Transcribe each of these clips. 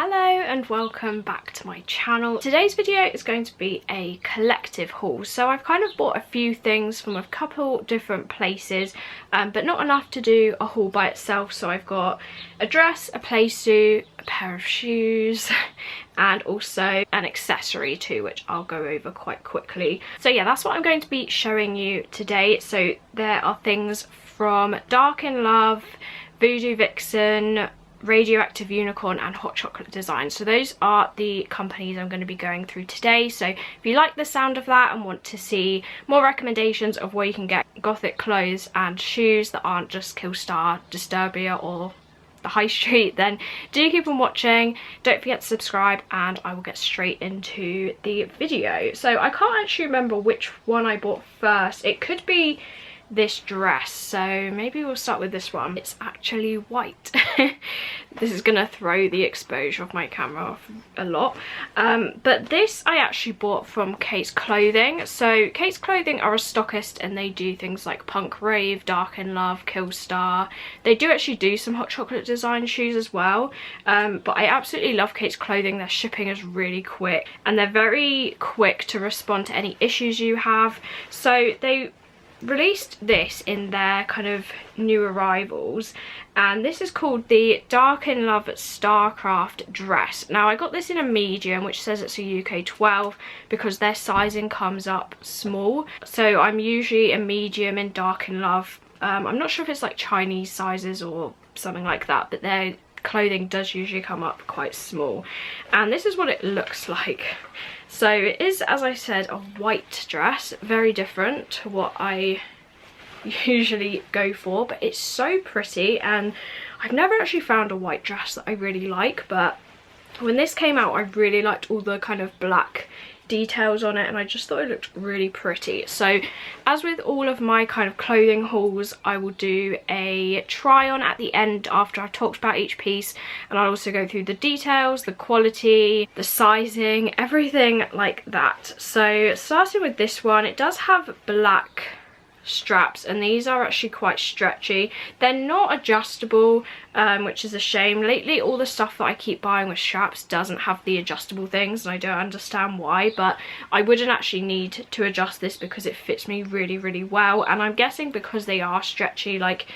Hello and welcome back to my channel. Today's video is going to be a collective haul. So I've kind of bought a few things from a couple different places, but not enough to do a haul by itself. So I've got a dress, a play suit, a pair of shoes, and also an accessory too, which I'll go over quite quickly. So yeah, that's what I'm going to be showing you today. So there are things from Dark in Love, Voodoo Vixen, Radioactive Unicorn and Hot Chocolate Design. So those are the companies I'm going to be going through today. So if you like the sound of that and want to see more recommendations of where you can get gothic clothes and shoes that aren't just KILLSTAR, Disturbia or the high street, then do keep on watching. Don't forget to subscribe and I will get straight into the video. So I can't actually remember which one I bought first. It could be this dress, so maybe we'll start with this one. It's actually white. This is gonna throw the exposure of my camera off a lot, but this I actually bought from Kate's Clothing. So Kate's Clothing are a stockist and they do things like punk rave, Dark in Love, KILLSTAR. They do actually do some Hot Chocolate Design shoes as well, but I absolutely love Kate's Clothing. Their shipping is really quick and they're very quick to respond to any issues you have. So they released this in their kind of new arrivals, and this is called the Dark in Love Starcraft dress. Now I got this in a medium, which says it's a UK 12 because their sizing comes up small, so I'm usually a medium in Dark in Love. I'm not sure if it's like Chinese sizes or something like that, but their clothing does usually come up quite small, and this is what it looks like. So it is, as I said, a white dress, very different to what I usually go for, but it's so pretty, and I've never actually found a white dress that I really like, but when this came out I really liked all the kind of black details on it and I just thought it looked really pretty. So as with all of my kind of clothing hauls, I will do a try on at the end after I've talked about each piece, and I'll also go through the details, the quality, the sizing, everything like that. So starting with this one, it does have black straps and these are actually quite stretchy. They're not adjustable, which is a shame. Lately all the stuff that I keep buying with straps doesn't have the adjustable things and I don't understand why, but I wouldn't actually need to adjust this because it fits me really well, and I'm guessing because they are stretchy, like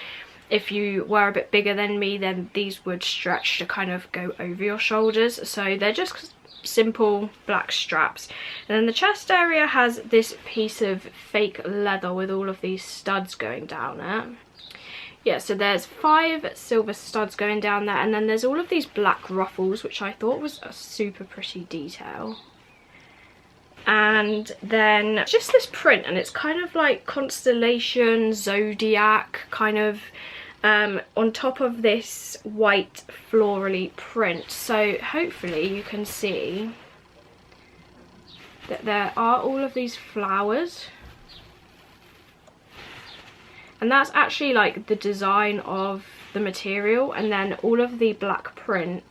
if you were a bit bigger than me then these would stretch to kind of go over your shoulders. So they're just simple black straps, and then the chest area has this piece of fake leather with all of these studs going down it. Yeah, so there's 5 silver studs going down there, and then there's all of these black ruffles, which I thought was a super pretty detail. And then just this print, and it's kind of like constellation, zodiac kind of on top of this white florally print. So hopefully you can see that there are all of these flowers, and that's actually like the design of the material, and then all of the black print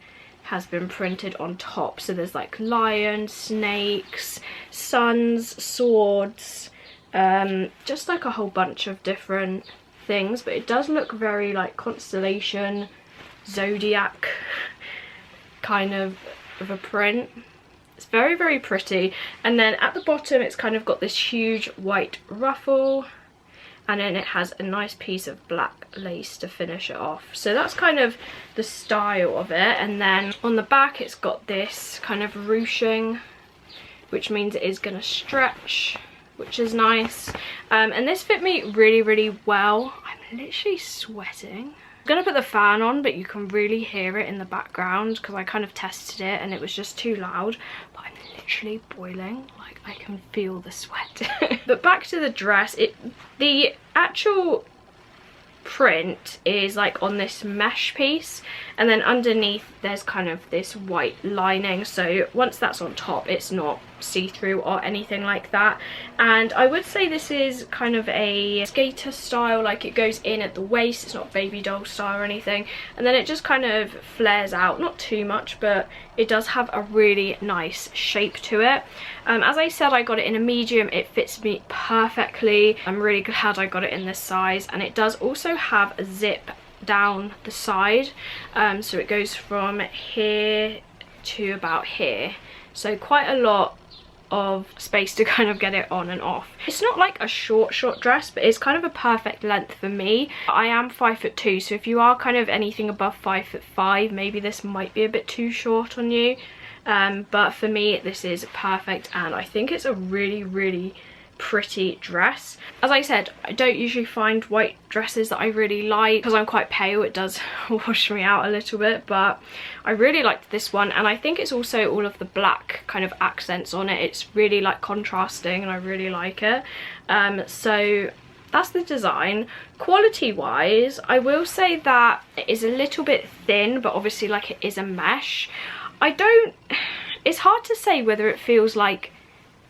has been printed on top. So there's like lions, snakes, suns, swords, just like a whole bunch of different things, but it does look very like constellation, zodiac kind of a print. It's very pretty, and then at the bottom it's kind of got this huge white ruffle, and then it has a nice piece of black lace to finish it off. So that's kind of the style of it, and then on the back it's got this kind of ruching, which means it is going to stretch, which is nice, and this fit me really well. I'm literally sweating. I'm gonna put the fan on, but you can really hear it in the background because I kind of tested it and it was just too loud, but I'm literally boiling. Like I can feel the sweat. But back to the dress, the actual print is like on this mesh piece, and then underneath there's kind of this white lining, so once that's on top it's not see-through or anything like that. And I would say this is kind of a skater style, like it goes in at the waist, it's not baby doll style or anything, and then it just kind of flares out, not too much, but it does have a really nice shape to it. As I said, I got it in a medium, it fits me perfectly. I'm really glad I got it in this size, and it does also have a zip down the side, so it goes from here to about here, so quite a lot of space to kind of get it on and off. It's not like a short dress, but it's kind of a perfect length for me. I am 5'2", so if you are kind of anything above 5'5", maybe this might be a bit too short on you, but for me this is perfect, and I think it's a really pretty dress. As I said, I don't usually find white dresses that I really like because I'm quite pale. It does wash me out a little bit, but I really liked this one, and I think it's also all of the black kind of accents on it. It's really like contrasting, and I really like it. So that's the design. Quality wise, I will say that it is a little bit thin, but obviously like it is a mesh. It's hard to say whether it feels like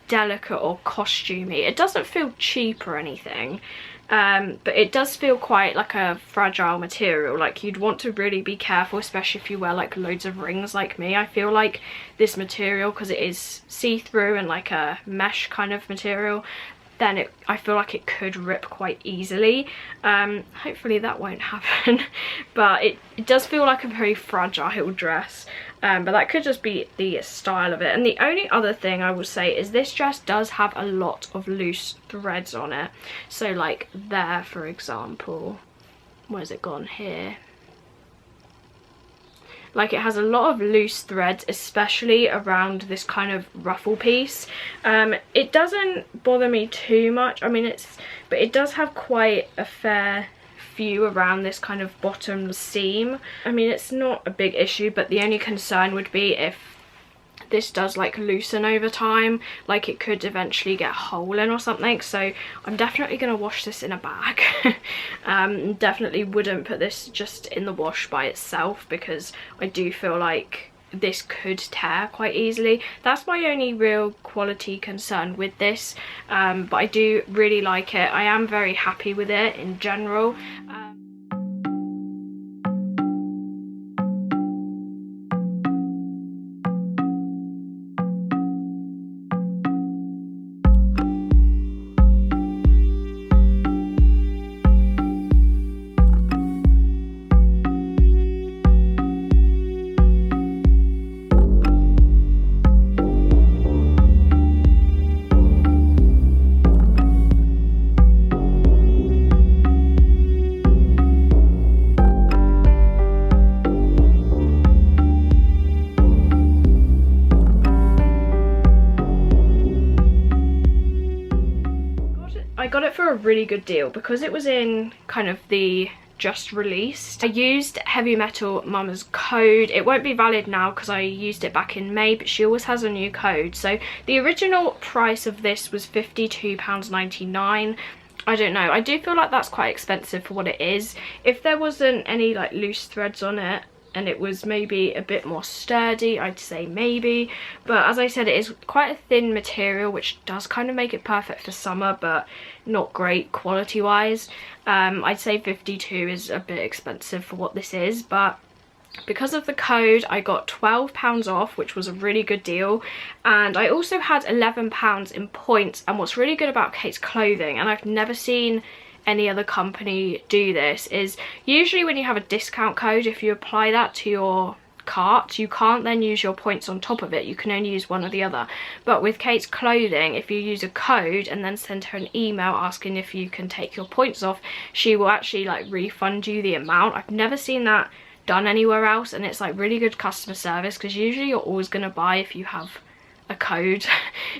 delicate or costumey. It doesn't feel cheap or anything, but it does feel quite like a fragile material. Like you'd want to really be careful, especially if you wear like loads of rings like me. I feel like this material, because it is see-through and like a mesh kind of material, then I feel like it could rip quite easily. Hopefully that won't happen, but it does feel like a very fragile dress. But that could just be the style of it. And the only other thing I would say is this dress does have a lot of loose threads on it. So like there, for example, where's it gone? Here. Like it has a lot of loose threads, especially around this kind of ruffle piece. It doesn't bother me too much. I mean, but it does have quite a fair few around this kind of bottom seam. I mean, it's not a big issue, but the only concern would be if this does like loosen over time, like it could eventually get a hole in or something. So I'm definitely going to wash this in a bag. Definitely wouldn't put this just in the wash by itself, because I do feel like this could tear quite easily. That's my only real quality concern with this, but I do really like it. I am very happy with it in general. I got it for a really good deal because it was in kind of the just released. I used Heavy Metal Mama's code. It won't be valid now because I used it back in May, but she always has a new code. So the original price of this was £52.99. I don't know, I do feel like that's quite expensive for what it is. If there wasn't any like loose threads on it and it was maybe a bit more sturdy, I'd say maybe. But as I said, it is quite a thin material, which does kind of make it perfect for summer, but not great quality wise. I'd say 52 is a bit expensive for what this is, but because of the code I got £12 off, which was a really good deal, and I also had £11 in points. And what's really good about Kate's Clothing, and I've never seen any other company do this, is usually when you have a discount code, if you apply that to your cart, you can't then use your points on top of it. You can only use one or the other. But with Kate's Clothing, if you use a code and then send her an email asking if you can take your points off, she will actually like refund you the amount. I've never seen that done anywhere else, and it's like really good customer service, because usually you're always going to buy if you have a code,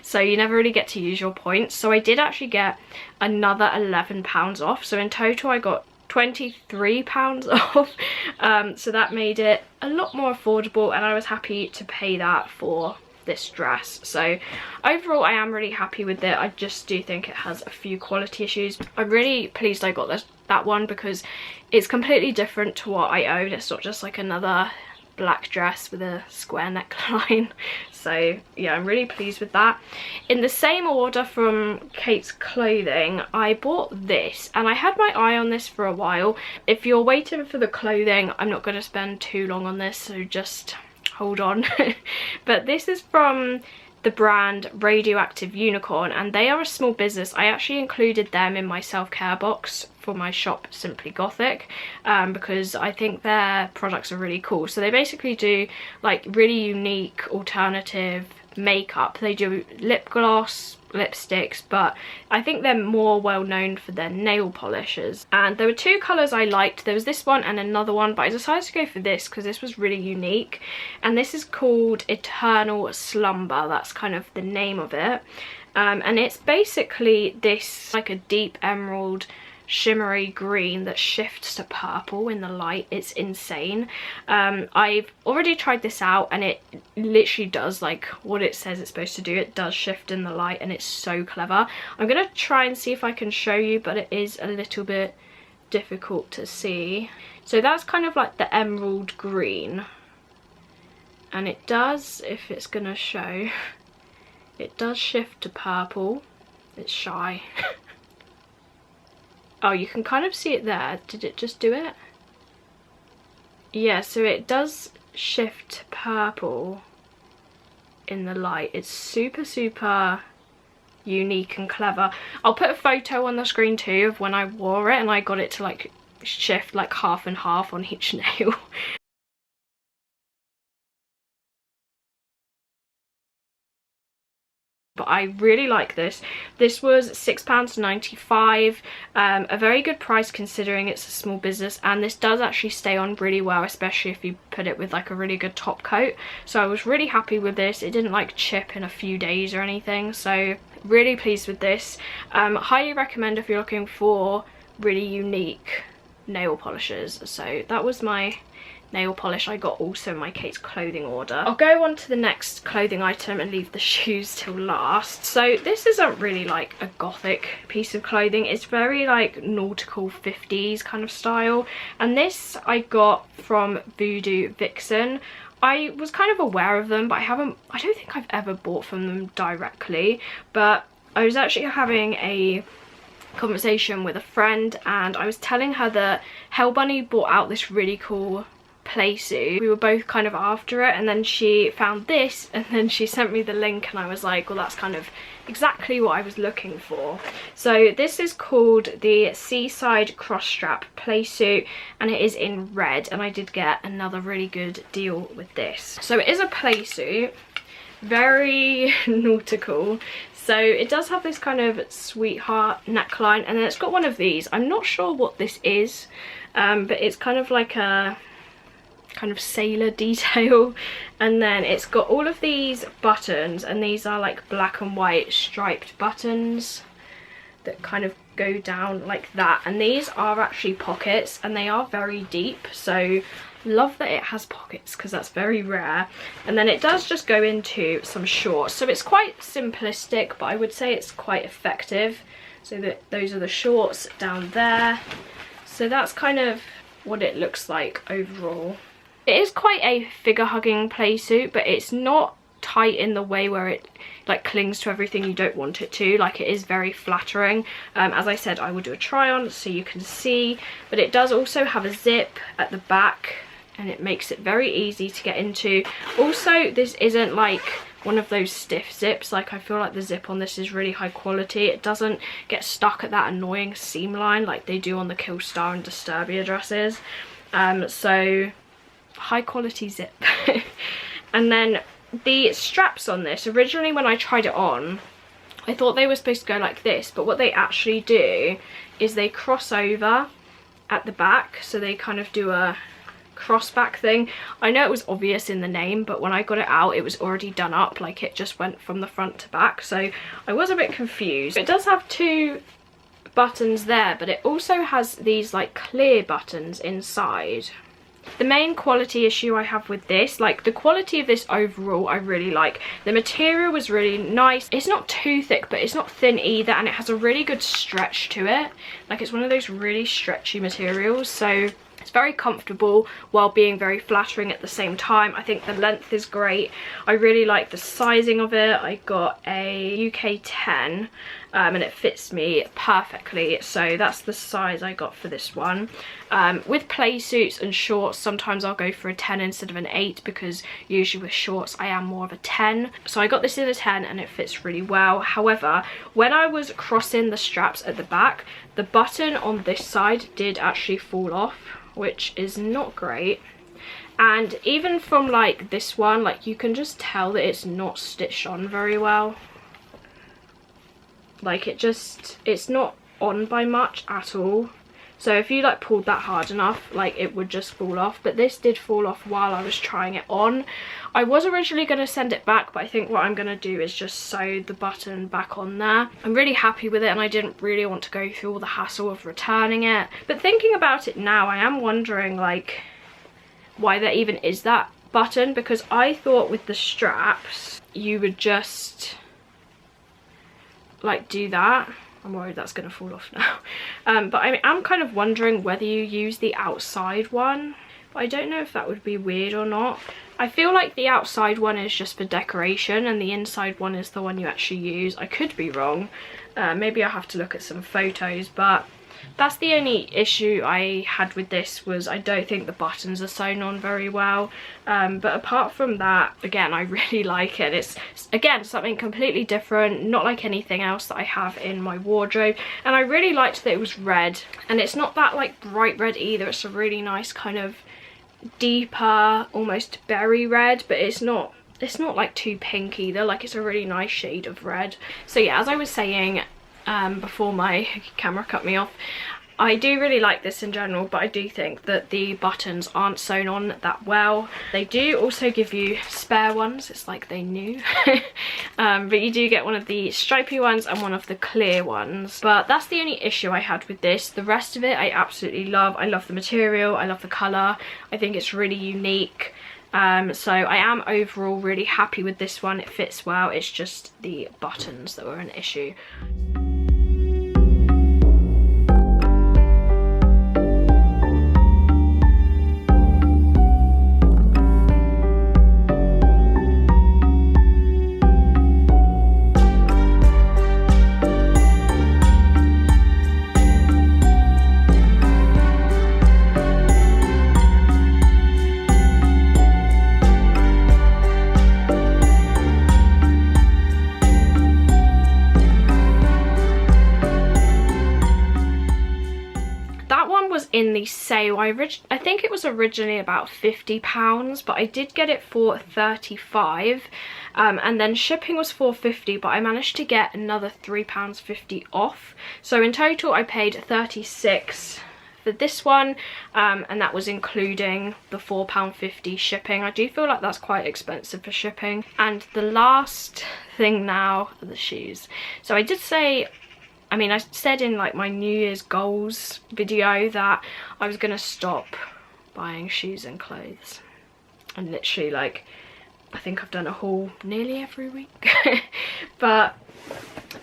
so you never really get to use your points. So I did actually get another £11 off, so in total I got £23 off. So that made it a lot more affordable, and I was happy to pay that for this dress. So overall I am really happy with it. I just do think it has a few quality issues. I'm really pleased I got that one, because it's completely different to what I own. It's not just like another black dress with a square neckline. So yeah, I'm really pleased with that. In the same order from Kate's Clothing, I bought this, and I had my eye on this for a while. If you're waiting for the clothing, I'm not going to spend too long on this, so just hold on. But this is from the brand Radioactive Unicorn, and they are a small business. I actually included them in my self-care box for my shop Simply Gothic, because I think their products are really cool. So they basically do like really unique alternative makeup. They do lip gloss, lipsticks, but I think they're more well known for their nail polishes. And there were two colours I liked. There was this one and another one, but I decided to go for this because this was really unique. And this is called Eternal Slumber. That's kind of the name of it. And it's basically this like a deep emerald shimmery green that shifts to purple in the light. It's insane. I've already tried this out and it literally does like what it says it's supposed to do. It does shift in the light and it's so clever. I'm gonna try and see if I can show you, but it is a little bit difficult to see. So that's kind of like the emerald green, and it does, if it's gonna show, it does shift to purple. It's shy. Oh, you can kind of see it there. Did it just do it? Yeah, so it does shift to purple in the light. It's super, super unique and clever. I'll put a photo on the screen too of when I wore it, and I got it to like shift like half and half on each nail. But I really like this. This was £6.95, a very good price considering it's a small business, and this does actually stay on really well, especially if you put it with like a really good top coat. So I was really happy with this. It didn't like chip in a few days or anything, so really pleased with this. Highly recommend if you're looking for really unique nail polishes. So that was my nail polish I got also in my Kate's clothing order. I'll go on to the next clothing item and leave the shoes till last. So this isn't really like a gothic piece of clothing. It's very like nautical 50s kind of style, and this I got from Voodoo Vixen. I was kind of aware of them, but I don't think I've ever bought from them directly. But I was actually having a conversation with a friend, and I was telling her that Hell Bunny bought out this really cool PLAYSUIT. We were both kind of after it, and then she found this, and then she sent me the link, and I was like, well, that's kind of exactly what I was looking for. So this is called the Seaside Cross Strap PLAYSUIT, and it is in red, and I did get another really good deal with this. So it is a PLAYSUIT, very nautical. So it does have this kind of sweetheart neckline, and then it's got one of these. I'm not sure what this is, but it's kind of like a kind of sailor detail, and then it's got all of these buttons, and these are like black and white striped buttons that kind of go down like that, and these are actually pockets, and they are very deep, so love that it has pockets because that's very rare. And then it does just go into some shorts, so it's quite simplistic, but I would say it's quite effective. So that those are the shorts down there, so that's kind of what it looks like overall. It is quite a figure hugging PLAYSUIT, but it's not tight in the way where it like clings to everything you don't want it to. Like, it is very flattering. As I said, I will do a try on so you can see, but it does also have a zip at the back, and it makes it very easy to get into. Also, this isn't like one of those stiff zips. Like, I feel like the zip on this is really high quality. It doesn't get stuck at that annoying seam line like they do on the KILLSTAR and Disturbia dresses. So high quality zip. And then the straps on this, originally when I tried it on, I thought they were supposed to go like this, but what they actually do is they cross over at the back, so they kind of do a cross back thing. I know it was obvious in the name, but when I got it out it was already done up, like it just went from the front to back, so I was a bit confused. It does have two buttons there, but it also has these like clear buttons inside. The main quality issue I have with this, like the quality of this overall I really like. The material was really nice. It's not too thick, but it's not thin either, and it has a really good stretch to it. Like, it's one of those really stretchy materials, so it's very comfortable while being very flattering at the same time. I think the length is great. I really like the sizing of it. I got a UK 10, and it fits me perfectly. So that's the size I got for this one. With play suits and shorts, sometimes I'll go for a 10 instead of an 8, because usually with shorts I am more of a 10. So I got this in a 10 and it fits really well. However, when I was crossing the straps at the back, the button on this side did actually fall off, which is not great. And even from like this one, like you can just tell that it's not stitched on very well. Like it's not on by much at all. So if you like pulled that hard enough, like it would just fall off. But this did fall off while I was trying it on. I was originally going to send it back, but I think what I'm going to do is just sew the button back on there. I'm really happy with it, and I didn't really want to go through all the hassle of returning it. But thinking about it now, I am wondering like why there even is that button, because I thought with the straps you would just like do that. I'm worried that's going to fall off now. But I'm kind of wondering whether you use the outside one, but I don't know if that would be weird or not. I feel like the outside one is just for decoration and the inside one is the one you actually use. I could be wrong. Maybe I'll have to look at some photos, but that's the only issue I had with this, was I don't think the buttons are sewn on very well. But apart from that, again, I really like it. It's, again, something completely different, not like anything else that I have in my wardrobe. And I really liked that it was red. And it's not that like bright red either. It's a really nice kind of deeper, almost berry red, but it's not like too pink either. Like it's a really nice shade of red. So yeah, as I was saying, before my camera cut me off, I do really like this in general, but I do think that the buttons aren't sewn on that well. They do also give you spare ones, it's like they knew. But you do get one of the stripy ones and one of the clear ones. But that's the only issue I had with this. The rest of it I absolutely love. I love the material, I love the colour, I think it's really unique. So I am overall really happy with this one. It fits well, it's just the buttons that were an issue. In the sale, I think it was originally about £50, but I did get it for £35, and then shipping was £4.50, but I managed to get another £3.50 off. So in total I paid £36 for this one, and that was including the £4.50 shipping. I do feel like that's quite expensive for shipping. And the last thing now are the shoes. So I did say, I said in like my New Year's goals video that I was gonna stop buying shoes and clothes, and literally like I think I've done a haul nearly every week. But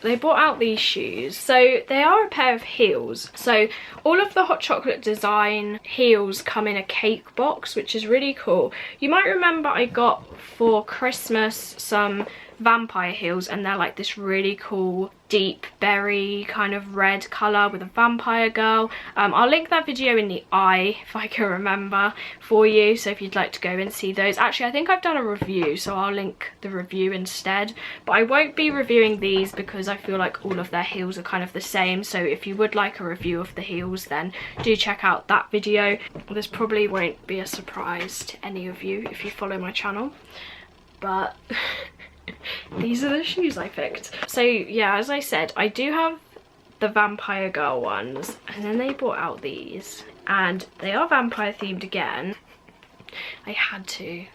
they brought out these shoes. So they are a pair of heels. So all of the hot chocolate design heels come in a cake box, which is really cool. You might remember I got for Christmas some vampire heels, and they're like this really cool deep berry kind of red colour with a vampire girl. I'll link that video in the eye if I can remember for you, so if you'd like to go and see those. Actually, I think I've done a review, so I'll link the review instead, but I won't be reviewing these because I feel like all of their heels are kind of the same. So if you would like a review of the heels, then do check out that video. This probably won't be a surprise to any of you if you follow my channel, but these are the shoes I picked. So yeah, as I said, I do have the vampire girl ones, and then they brought out these, and they are vampire themed again. I had to.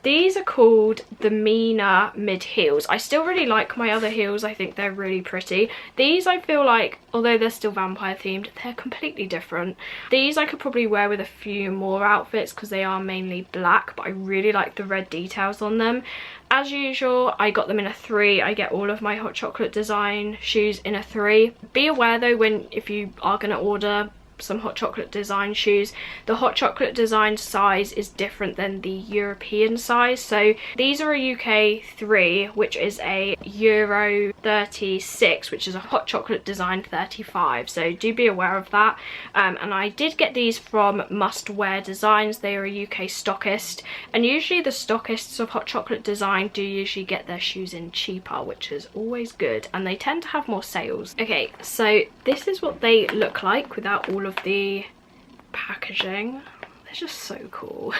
These are called the MINA mid heels. I still really like my other heels. I think they're really pretty. These I feel like, although they're still vampire themed, they're completely different. These I could probably wear with a few more outfits because they are mainly black, but I really like the red details on them. As usual, I got them in a 3. I get all of my hot chocolate design shoes in a 3. Be aware though, if you are going to order some hot chocolate design shoes. The hot chocolate design size is different than the European size. So these are a UK 3, which is a Euro 36, which is a hot chocolate design 35. So do be aware of that. And I did get these from Must Wear Designs. They are a UK stockist, and usually the stockists of hot chocolate design do usually get their shoes in cheaper, which is always good, and they tend to have more sales. Okay, so this is what they look like without all of the packaging. They're just so cool.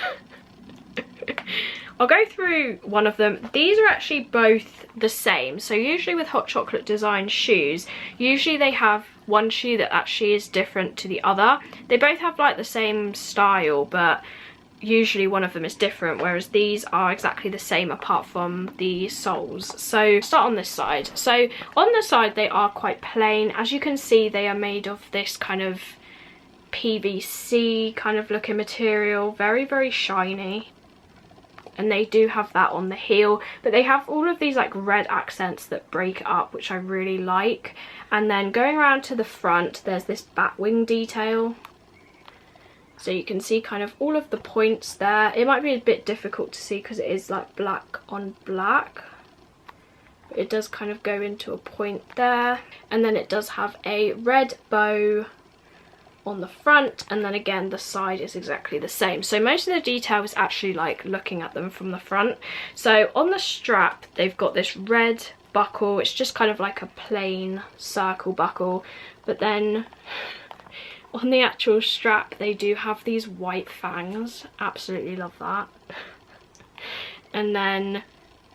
I'll go through one of them. These are actually both the same. So usually with hot chocolate design shoes, usually they have one shoe that actually is different to the other. They both have like the same style, but usually one of them is different, whereas these are exactly the same apart from the soles. So start on this side. So on the side they are quite plain. As you can see, they are made of this kind of PVC kind of looking material, very, very shiny. And they do have that on the heel, but they have all of these like red accents that break up, which I really like. And then going around to the front, there's this bat wing detail. So you can see kind of all of the points there. It might be a bit difficult to see because it is like black on black. But it does kind of go into a point there. And then it does have a red bow on the front, and then again the side is exactly the same. So most of the detail is actually like looking at them from the front. So on the strap they've got this red buckle. It's just kind of like a plain circle buckle, but then on the actual strap they do have these white fangs. Absolutely love that. And then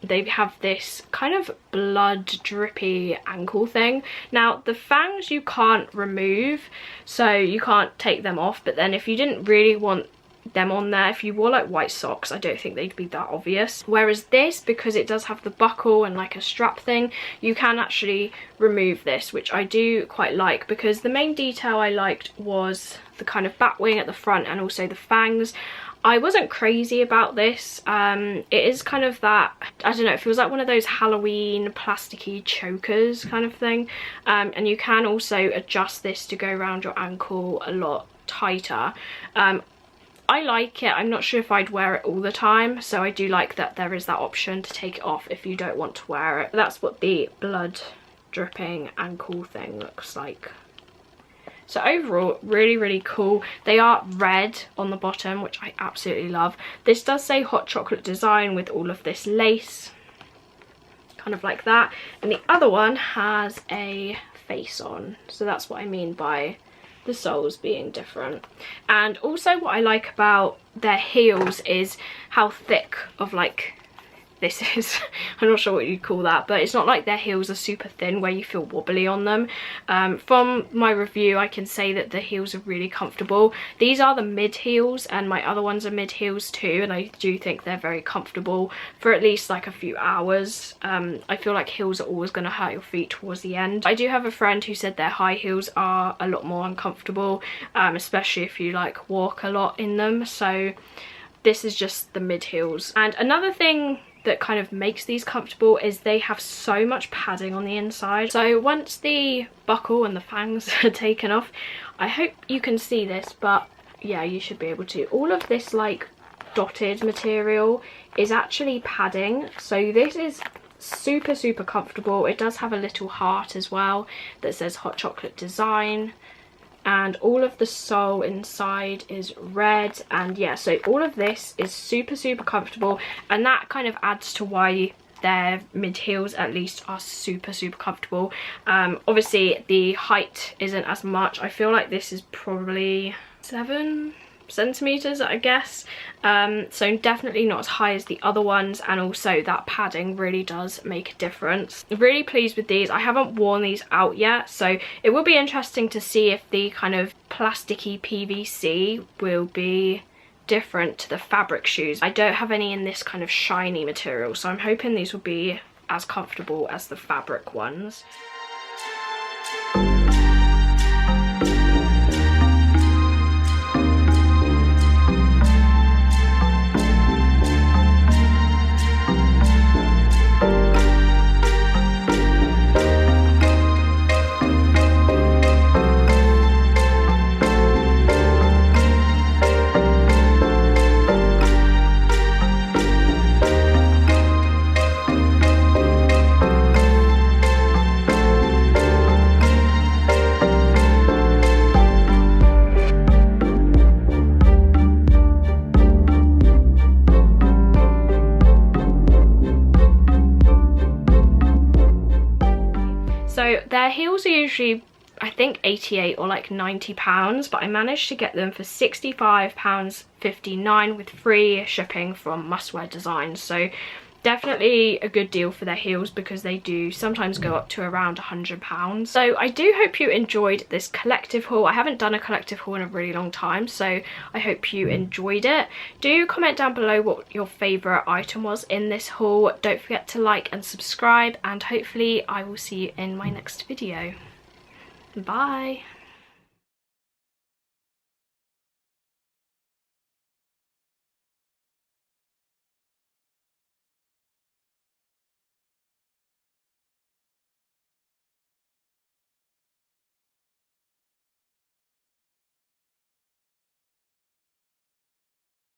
they have this kind of blood drippy ankle thing. Now the fangs you can't remove, so you can't take them off, but then if you didn't really want them on there, if you wore like white socks, I don't think they'd be that obvious. Whereas this, because it does have the buckle and like a strap thing, you can actually remove this, which I do quite like, because the main detail I liked was the kind of bat wing at the front and also the fangs. I wasn't crazy about this. It is kind of that, I don't know, it feels like one of those Halloween plasticky chokers kind of thing. And you can also adjust this to go around your ankle a lot tighter. I like it. I'm not sure if I'd wear it all the time, so I do like that there is that option to take it off if you don't want to wear it. That's what the blood dripping ankle thing looks like. So overall, really, really cool. They are red on the bottom, which I absolutely love. This does say hot chocolate design with all of this lace, kind of like that. And the other one has a face on. So that's what I mean by the soles being different. And also what I like about their heels is how thick of like this is. I'm not sure what you'd call that, but it's not like their heels are super thin where you feel wobbly on them. From my review I can say that the heels are really comfortable. These are the mid heels and my other ones are mid heels too, and I do think they're very comfortable for at least like a few hours. I feel like heels are always going to hurt your feet towards the end. I do have a friend who said their high heels are a lot more uncomfortable, especially if you like walk a lot in them. So this is just the mid heels. And another thing that kind of makes these comfortable is they have so much padding on the inside. So once the buckle and the fangs are taken off, I hope you can see this, but yeah, you should be able to. All of this like dotted material is actually padding, so this is super, super comfortable. It does have a little heart as well that says hot chocolate design. And all of the sole inside is red, and yeah, so all of this is super, super comfortable, and that kind of adds to why their mid heels at least are super, super comfortable. Obviously the height isn't as much. I feel like this is probably 7 centimeters, I guess, so definitely not as high as the other ones, and also that padding really does make a difference. I'm really pleased with these. I haven't worn these out yet, so it will be interesting to see if the kind of plasticky PVC will be different to the fabric shoes. I don't have any in this kind of shiny material, so I'm hoping these will be as comfortable as the fabric ones. So their heels are usually, I think, 88 or like £90, but I managed to get them for £65.59 with free shipping from Must Wear Designs. So definitely a good deal for their heels, because they do sometimes go up to around £100. So I do hope you enjoyed this collective haul. I haven't done a collective haul in a really long time, so I hope you enjoyed it. Do comment down below what your favourite item was in this haul. Don't forget to like and subscribe, and hopefully I will see you in my next video. Bye.